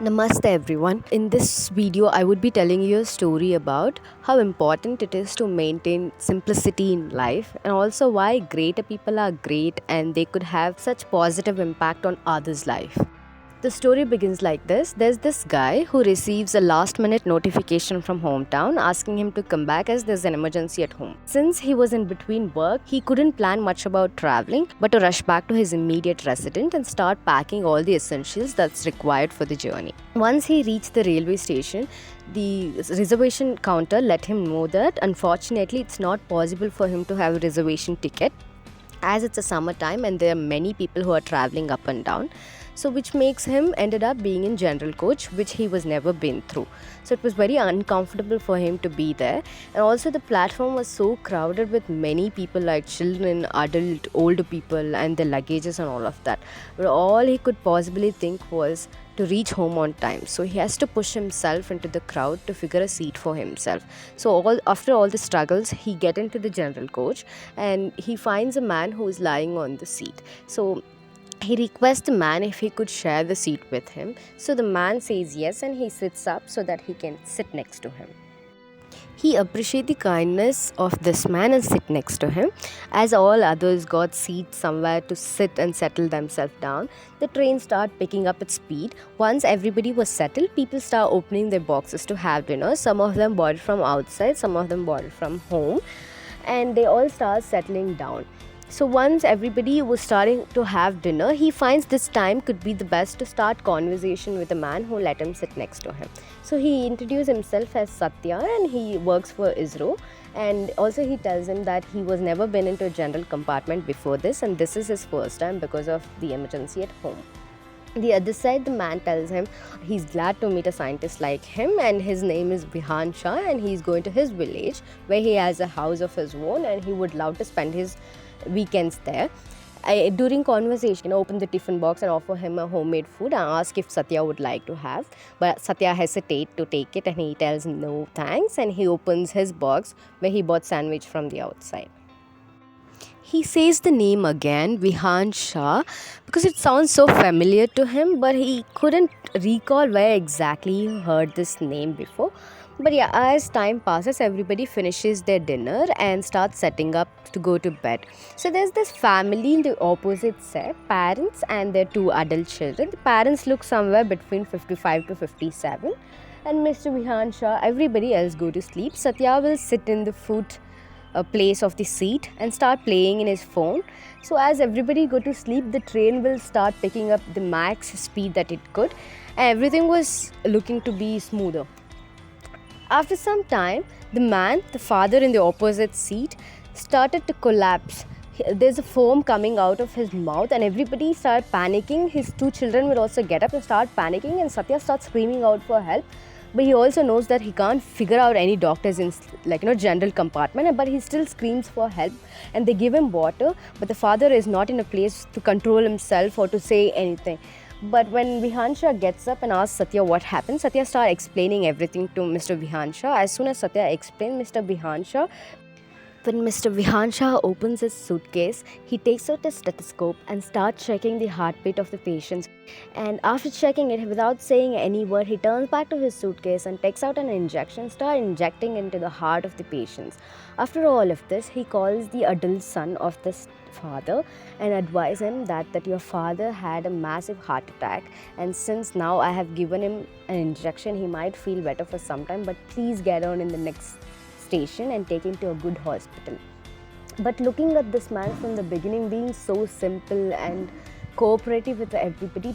Namaste everyone. In this video, I would be telling you a story about how important it is to maintain simplicity in life and also why greater people are great and they could have such positive impact on others' life. The story begins like this. There's this guy who receives a last minute notification from hometown asking him to come back as there's an emergency at home. Since he was in between work, he couldn't plan much about traveling but to rush back to his immediate residence and start packing all the essentials that's required for the journey. Once he reached the railway station, the reservation counter let him know that unfortunately it's not possible for him to have a reservation ticket as it's a summertime and there are many people who are traveling up and down, so which makes him ended up being in general coach, which he was never been through. So it was very uncomfortable for him to be there, and also the platform was so crowded with many people like children, adult, older people and their luggages and all of that, but all he could possibly think was to reach home on time. So he has to push himself into the crowd to figure a seat for himself. So after all the struggles, he get into the general coach and he finds a man who is lying on the seat. So he requests the man if he could share the seat with him. So the man says yes and he sits up so that he can sit next to him. He appreciates the kindness of this man and sit next to him. As all others got seats somewhere to sit and settle themselves down, the train started picking up its speed. Once everybody was settled, people start opening their boxes to have dinner. Some of them bought it from outside, some of them bought it from home, and they all start settling down. So once everybody was starting to have dinner, he finds this time could be the best to start conversation with the man who let him sit next to him. So he introduced himself as Satya and he works for ISRO, and also he tells him that he was never been into a general compartment before this and this is his first time because of the emergency at home. The other side, the man tells him he's glad to meet a scientist like him and his name is Vihan Shah and he's going to his village where he has a house of his own and he would love to spend his weekends there. During conversation, open the tiffin box and offer him a homemade food and ask if Satya would like to have. But Satya hesitates to take it and he tells no thanks and he opens his box where he bought sandwich from the outside. He says the name again, Vihan Shah, because it sounds so familiar to him, but he couldn't recall where exactly he heard this name before. But yeah, as time passes, everybody finishes their dinner and starts setting up to go to bed. So there's this family in the opposite set, parents and their two adult children. The parents look somewhere between 55 to 57. And Mr. Vihan Shah, everybody else go to sleep. Satya will sit in the foot place of the seat and start playing in his phone. So as everybody go to sleep, the train will start picking up the max speed that it could and everything was looking to be smoother. After some time, the father in the opposite seat, started to collapse. There's a foam coming out of his mouth and everybody started panicking. His two children will also get up and start panicking and Satya starts screaming out for help. But he also knows that he can't figure out any doctors in general compartment, but he still screams for help and they give him water, but the father is not in a place to control himself or to say anything. But when Vihan Shah gets up and asks Satya what happened, Satya starts explaining everything to Mr. Vihan Shah. As soon as Satya explained, when Mr. Vihan Shah opens his suitcase, he takes out a stethoscope and starts checking the heartbeat of the patient. And after checking it, without saying any word, he turns back to his suitcase and takes out an injection, starts injecting into the heart of the patients. After all of this, he calls the adult son of this father and advises him that your father had a massive heart attack, and since now I have given him an injection, he might feel better for some time, but please get on in the next station and take him to a good hospital. But looking at this man from the beginning being so simple and cooperative with everybody,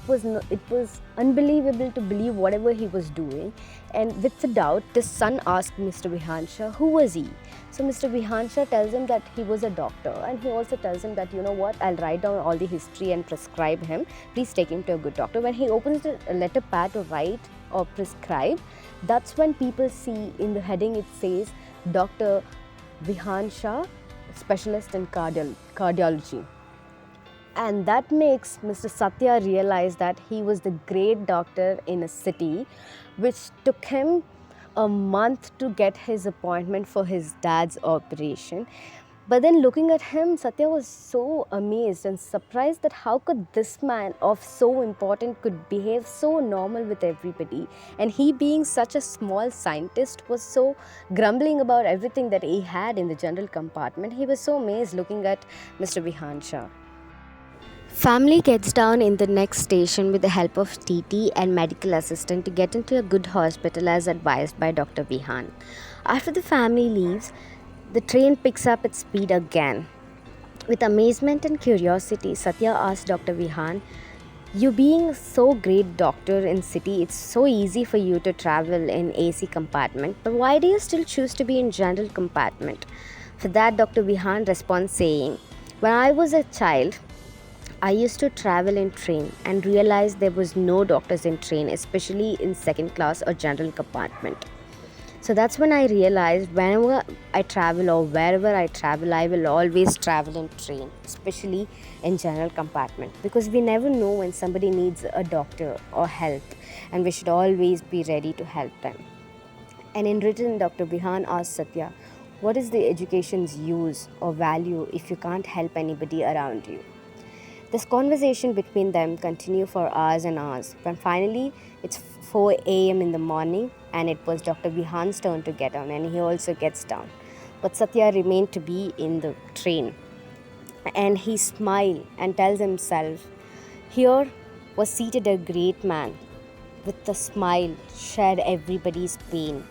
it was unbelievable to believe whatever he was doing. And with the doubt, the son asked Mr. Vihan Shah who was he. So Mr. Vihan Shah tells him that he was a doctor, and he also tells him that, you know what, I'll write down all the history and prescribe him, please take him to a good doctor. When he opens the letter pad to write or prescribe, that's when people see in the heading it says Dr. Vihan Shah, specialist in cardiology. And that makes Mr. Satya realize that he was the great doctor in a city, which took him a month to get his appointment for his dad's operation. But then looking at him, Satya was so amazed and surprised that how could this man of so important could behave so normal with everybody. And he being such a small scientist was so grumbling about everything that he had in the general compartment. He was so amazed looking at Mr. Vihan Shah. Family gets down in the next station with the help of TT and medical assistant to get into a good hospital as advised by Dr. Vihan. After the family leaves, the train picks up its speed again. With amazement and curiosity, Satya asked Dr. Vihan, "You being so great doctor in city, it's so easy for you to travel in AC compartment, but why do you still choose to be in general compartment?" For that, Dr. Vihan responds saying, "When I was a child, I used to travel in train and realized there was no doctors in train, especially in second class or general compartment. So that's when I realized whenever I travel or wherever I travel, I will always travel in train, especially in general compartment, because we never know when somebody needs a doctor or help, and we should always be ready to help them." And in return, Dr. Bihan asked Satya, "What is the education's use or value if you can't help anybody around you?" This conversation between them continued for hours and hours. When finally it's 4 a.m. in the morning and it was Dr. Vihan's turn to get down, and he also gets down. But Satya remained to be in the train, and he smiled and tells himself, "Here was seated a great man with a smile, shared everybody's pain,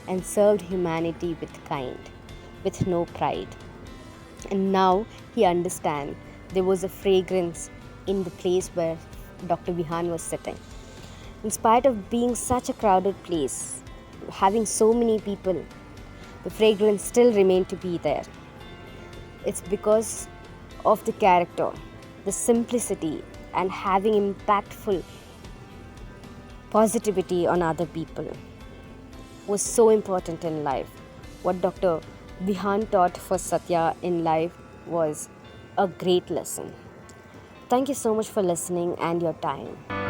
and served humanity with kind, with no pride." And now he understands there was a fragrance in the place where Dr. Vihan was sitting. In spite of being such a crowded place, having so many people, the fragrance still remained to be there. It's because of the character, the simplicity, and having impactful positivity on other people was so important in life. What Dr. Vihan taught for Satya in life was a great lesson. Thank you so much for listening and your time.